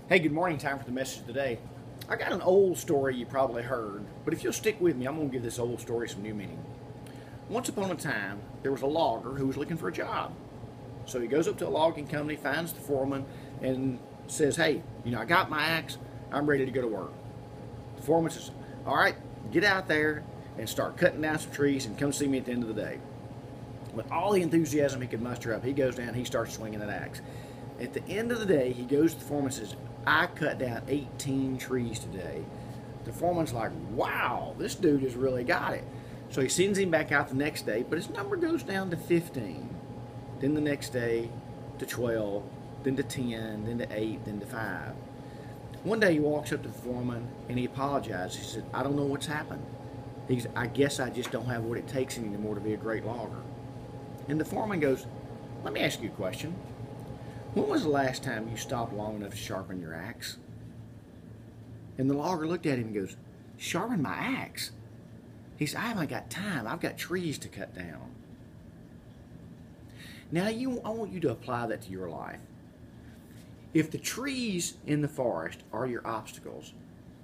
Hey, good morning. Time for the message today. I got an old story you probably heard, but if you'll stick with me, I'm going to give this old story some new meaning. Once upon a time, there was a logger who was looking for a job. So he goes up to a logging company, finds the foreman, and says, hey, I got my axe. I'm ready to go to work. The foreman says, all right, get out there and start cutting down some trees and come see me at the end of the day. With all the enthusiasm he could muster up, he goes down, he starts swinging that axe. At the end of the day, he goes to the foreman and says, I cut down 18 trees today. The foreman's like, wow, this dude has really got it. So he sends him back out the next day, but his number goes down to 15. Then the next day to 12, then to 10, then to 8, then to 5. One day he walks up to the foreman and he apologizes. He said, I don't know what's happened. I guess I just don't have what it takes anymore to be a great logger. And the foreman goes, let me ask you a question. When was the last time you stopped long enough to sharpen your axe? And the logger looked at him and goes, sharpen my axe? He said, I haven't got time. I've got trees to cut down. Now, I want you to apply that to your life. If the trees in the forest are your obstacles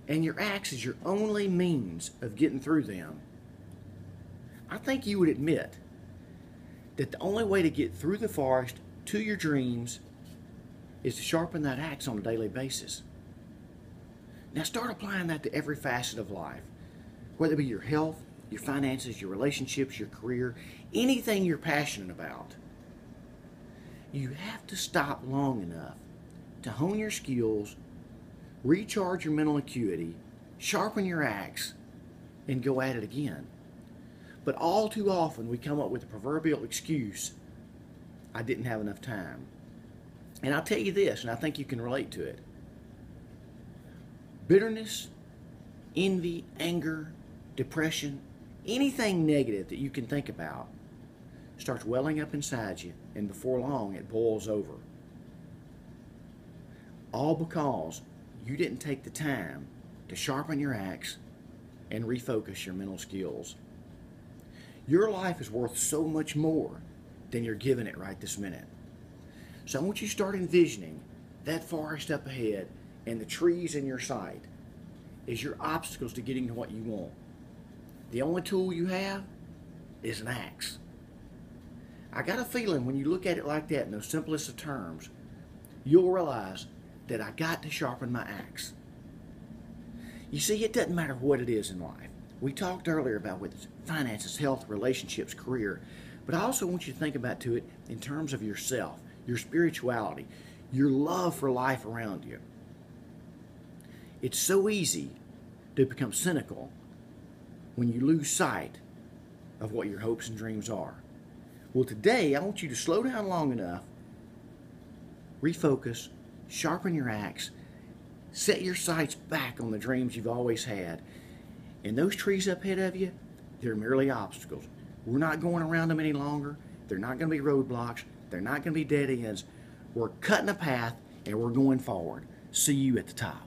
and your axe is your only means of getting through them, I think you would admit that the only way to get through the forest to your dreams is to sharpen that axe on a daily basis. Now start applying that to every facet of life, whether it be your health, your finances, your relationships, your career, anything you're passionate about. You have to stop long enough to hone your skills, recharge your mental acuity, sharpen your axe, and go at it again. But all too often we come up with the proverbial excuse, I didn't have enough time. And I'll tell you this, and I think you can relate to it. Bitterness, envy, anger, depression, anything negative that you can think about starts welling up inside you, and before long it boils over. All because you didn't take the time to sharpen your axe and refocus your mental skills. Your life is worth so much more than you're giving it right this minute. So I want you to start envisioning that forest up ahead and the trees in your sight as your obstacles to getting to what you want. The only tool you have is an axe. I got a feeling when you look at it like that in the simplest of terms, you'll realize that I got to sharpen my axe. You see, it doesn't matter what it is in life. We talked earlier about whether it's finances, health, relationships, career, but I also want you to think about it in terms of yourself, your spirituality, your love for life around you. It's so easy to become cynical when you lose sight of what your hopes and dreams are. Well, today I want you to slow down long enough, refocus, sharpen your axe, set your sights back on the dreams you've always had. And those trees up ahead of you, they're merely obstacles. We're not going around them any longer. They're not going to be roadblocks. They're not going to be dead ends. We're cutting a path and we're going forward. See you at the top.